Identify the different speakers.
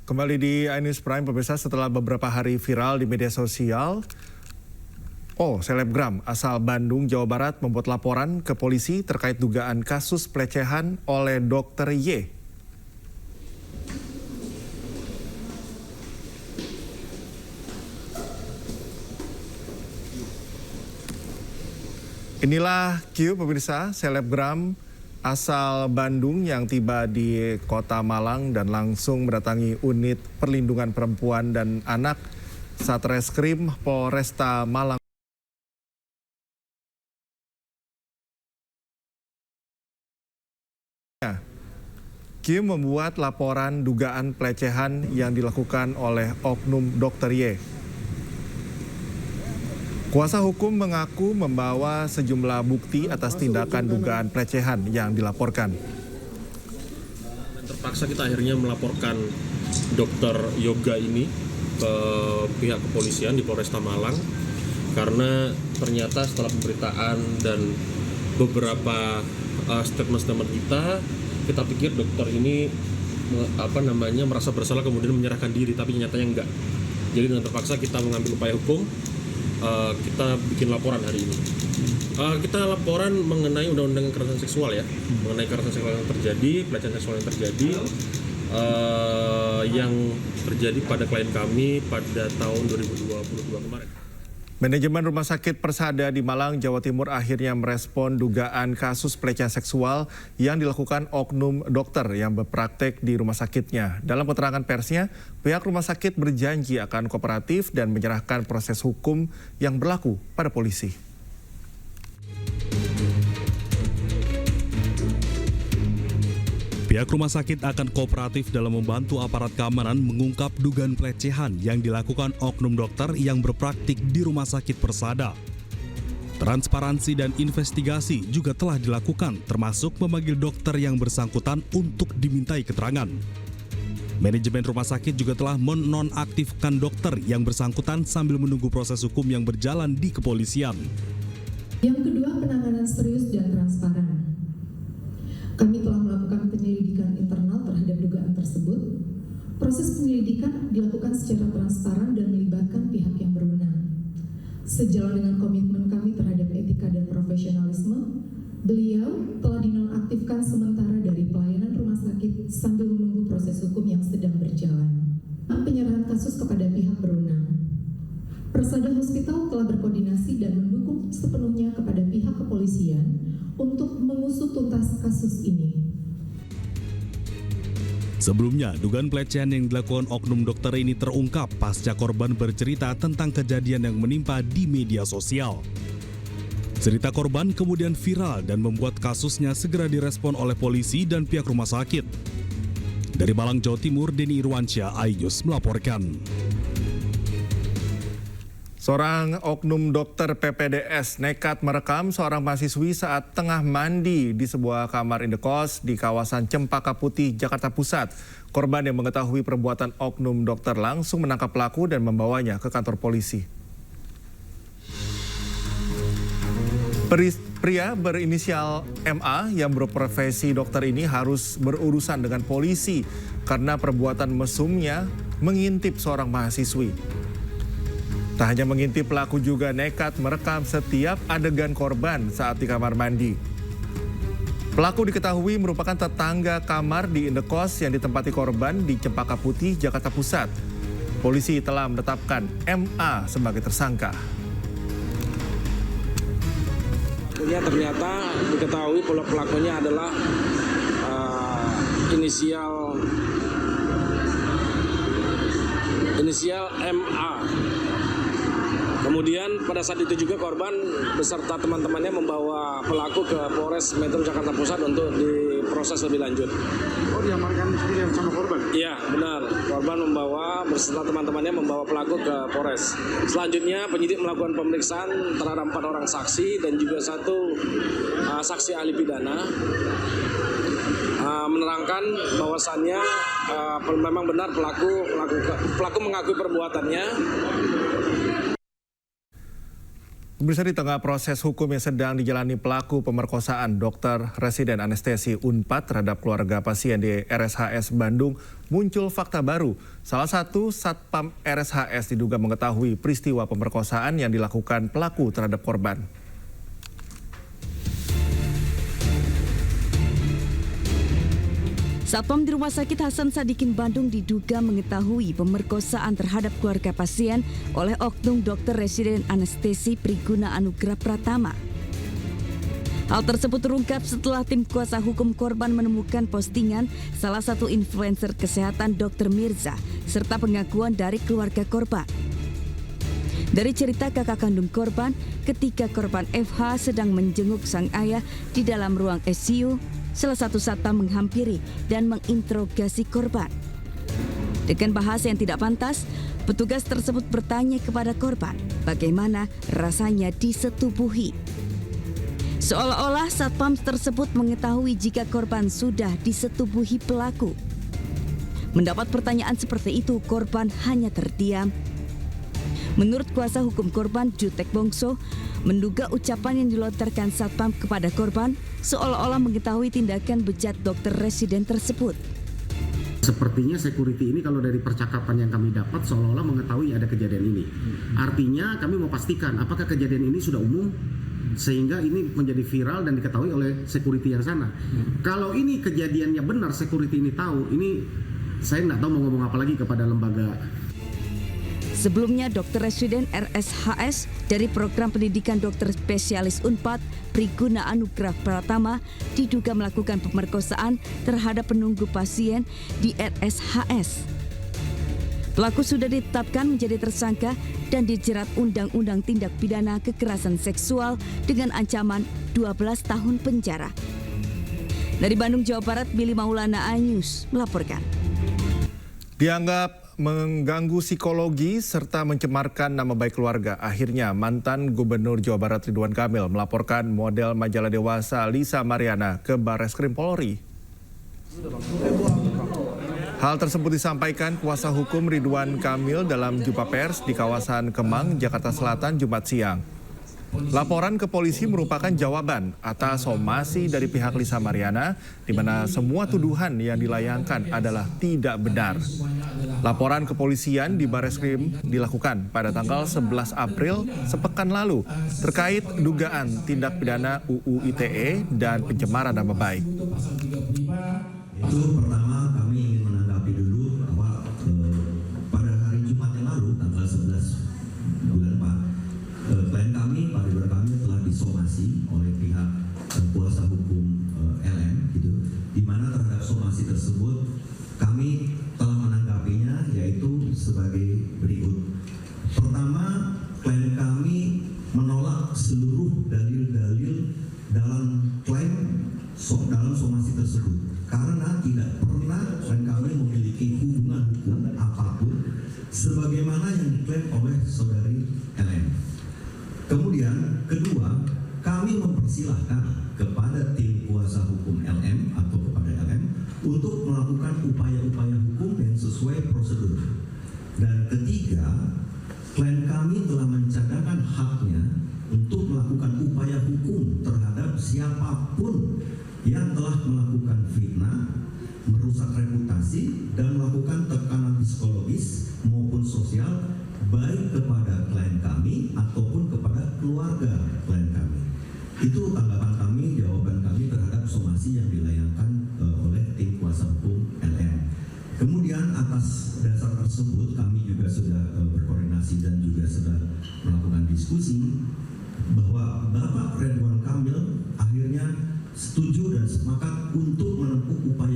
Speaker 1: Kembali di iNews Prime, pemirsa, setelah beberapa hari viral di media sosial, selebgram asal Bandung, Jawa Barat membuat laporan ke polisi terkait dugaan kasus pelecehan oleh Dr. Y. Inilah Q, pemirsa, selebgram asal Bandung yang tiba di Kota Malang dan langsung mendatangi unit perlindungan perempuan dan anak Satreskrim Polresta Malang. Q membuat laporan dugaan pelecehan yang dilakukan oleh oknum Dr. Y. Kuasa hukum mengaku membawa sejumlah bukti atas tindakan dugaan pelecehan yang dilaporkan.
Speaker 2: Terpaksa kita akhirnya melaporkan Dr. Yoga ini ke pihak kepolisian di Polresta Malang karena ternyata setelah pemberitaan dan beberapa statement-statement kita pikir dokter ini merasa bersalah kemudian menyerahkan diri, tapi nyatanya enggak. Jadi dengan terpaksa kita mengambil upaya hukum. Kita bikin laporan hari ini. Kita laporan mengenai undang-undang kekerasan seksual ya, mengenai kekerasan seksual yang terjadi, pelecehan seksual yang terjadi, yang terjadi pada klien kami pada tahun 2022 kemarin.
Speaker 1: Manajemen Rumah Sakit Persada di Malang, Jawa Timur akhirnya merespon dugaan kasus pelecehan seksual yang dilakukan oknum dokter yang berpraktek di rumah sakitnya. Dalam keterangan persnya, pihak rumah sakit berjanji akan kooperatif dan menyerahkan proses hukum yang berlaku pada polisi.
Speaker 3: Pihak rumah sakit akan kooperatif dalam membantu aparat keamanan mengungkap dugaan pelecehan yang dilakukan oknum dokter yang berpraktik di Rumah Sakit Persada. Transparansi dan investigasi juga telah dilakukan, termasuk memanggil dokter yang bersangkutan untuk dimintai keterangan. Manajemen rumah sakit juga telah menonaktifkan dokter yang bersangkutan sambil menunggu proses hukum yang berjalan di kepolisian.
Speaker 4: Yang kedua, penanganan serius dan transparan. Kami telah melakukan penyelidikan internal terhadap dugaan tersebut. Proses penyelidikan dilakukan secara transparan dan melibatkan pihak yang berwenang. Sejalan dengan komitmen kami terhadap etika dan profesionalisme, beliau telah dinonaktifkan sementara dari pelayanan rumah sakit sambil menunggu proses hukum yang sedang berjalan. Penyerahan kasus kepada pihak berwenang. Persada Hospital telah berkoordinasi dan mendukung sepenuhnya kepada pihak kepolisian untuk mengusut tuntas kasus ini.
Speaker 3: Sebelumnya, dugaan pelecehan yang dilakukan oknum dokter ini terungkap pasca korban bercerita tentang kejadian yang menimpa di media sosial. Cerita korban kemudian viral dan membuat kasusnya segera direspon oleh polisi dan pihak rumah sakit. Dari Malang, Jawa Timur, Denny Irwansyah, iNews melaporkan.
Speaker 1: Seorang oknum dokter PPDS nekat merekam seorang mahasiswi saat tengah mandi di sebuah kamar indekos di kawasan Cempaka Putih, Jakarta Pusat. Korban yang mengetahui perbuatan oknum dokter langsung menangkap pelaku dan membawanya ke kantor polisi. Pria berinisial MA yang berprofesi dokter ini harus berurusan dengan polisi karena perbuatan mesumnya mengintip seorang mahasiswi. Tak hanya mengintip, pelaku juga nekat merekam setiap adegan korban saat di kamar mandi. Pelaku diketahui merupakan tetangga kamar di indekos yang ditempati korban di Cempaka Putih, Jakarta Pusat. Polisi telah menetapkan MA sebagai tersangka.
Speaker 5: Ternyata diketahui pelakunya adalah inisial MA. Kemudian pada saat itu juga korban beserta teman-temannya membawa pelaku ke Polres Metro Jakarta Pusat untuk diproses lebih lanjut.
Speaker 6: Oh, diamankan sendiri sama korban?
Speaker 5: Iya, benar. Korban membawa beserta teman-temannya membawa pelaku ke Polres. Selanjutnya penyidik melakukan pemeriksaan terhadap 4 orang saksi dan juga 1 saksi ahli pidana. Menerangkan bahwasannya memang benar pelaku mengakui perbuatannya.
Speaker 1: Pemirsa, di tengah proses hukum yang sedang dijalani pelaku pemerkosaan dokter residen anestesi Unpad terhadap keluarga pasien di RSHS Bandung, muncul fakta baru. Salah satu satpam RSHS diduga mengetahui peristiwa pemerkosaan yang dilakukan pelaku terhadap korban.
Speaker 7: Satpam di Rumah Sakit Hasan Sadikin Bandung diduga mengetahui pemerkosaan terhadap keluarga pasien oleh oknum dokter residen anestesi Priguna Anugrah Pratama. Hal tersebut terungkap setelah tim kuasa hukum korban menemukan postingan salah satu influencer kesehatan Dr. Mirza serta pengakuan dari keluarga korban. Dari cerita kakak kandung korban, ketika korban FH sedang menjenguk sang ayah di dalam ruang ICU, salah satu satpam menghampiri dan menginterogasi korban. Dengan bahasa yang tidak pantas, petugas tersebut bertanya kepada korban bagaimana rasanya disetubuhi. Seolah-olah satpam tersebut mengetahui jika korban sudah disetubuhi pelaku. Mendapat pertanyaan seperti itu, korban hanya terdiam. Menurut kuasa hukum korban, Jutek Bongso, menduga ucapan yang dilontarkan satpam kepada korban seolah-olah mengetahui tindakan bejat dokter residen tersebut.
Speaker 8: Sepertinya security ini kalau dari percakapan yang kami dapat seolah-olah mengetahui ada kejadian ini. Artinya kami mau pastikan apakah kejadian ini sudah umum sehingga ini menjadi viral dan diketahui oleh security yang sana. Kalau ini kejadiannya benar, security ini tahu, ini saya nggak tahu mau ngomong apa lagi kepada lembaga.
Speaker 7: Sebelumnya, dokter residen RSHS dari program pendidikan dokter spesialis Unpad, Priguna Anugrah Pratama, diduga melakukan pemerkosaan terhadap penunggu pasien di RSHS. Pelaku sudah ditetapkan menjadi tersangka dan dijerat Undang-Undang Tindak Pidana Kekerasan Seksual dengan ancaman 12 tahun penjara. Dari Bandung, Jawa Barat, Billy Maulana, iNews melaporkan.
Speaker 1: Dianggap mengganggu psikologi serta mencemarkan nama baik keluarga. Akhirnya mantan Gubernur Jawa Barat Ridwan Kamil melaporkan model majalah dewasa Lisa Mariana ke Barreskrim Polri. Hal tersebut disampaikan kuasa hukum Ridwan Kamil dalam jumpa pers di kawasan Kemang, Jakarta Selatan, Jumat siang. Laporan ke polisi merupakan jawaban atas somasi dari pihak Lisa Mariana, di mana semua tuduhan yang dilayangkan adalah tidak benar. Laporan kepolisian di Barreskrim dilakukan pada tanggal 11 April sepekan lalu terkait dugaan tindak pidana UU ITE dan pencemaran nama baik.
Speaker 9: Itu pertama kami ingin menanggapi dulu bahwa pada hari Jumat yang lalu tanggal 11 bulan 4 klien kami, Pak Ridwan Kamil telah disomasi oleh pihak kuasa hukum LM gitu, di mana terhadap somasi tersebut kami telah menanggapinya yaitu sebagai berikut. Pertama, klien kami menolak seluruh dalil-dalil dalam klaim dalam somasi tersebut karena tidak pernah klien kami memiliki hubungan hukum apapun sebagaimana yang diklaim oleh saudari LM. Kemudian kedua, kami mempersilahkan kepada tim kuasa hukum LM atau kepada LM untuk melakukan upaya-upaya hukum yang sesuai prosedur. Dan ketiga, klien kami telah mencadangkan haknya untuk melakukan upaya hukum terhadap siapapun yang telah melakukan fitnah, merusak reputasi, dan melakukan tekanan psikologis maupun sosial baik kepada klien kami ataupun kepada keluarga klien kami. Itu tanggapan kami, jawaban kami terhadap somasi yang dilayangkan oleh tim kuasa hukum LM. Kemudian atas dasar tersebut kami juga sudah berkoordinasi dan juga sudah melakukan diskusi bahwa Bapak Ridwan Kamil akhirnya setuju dan sepakat untuk menempuh upaya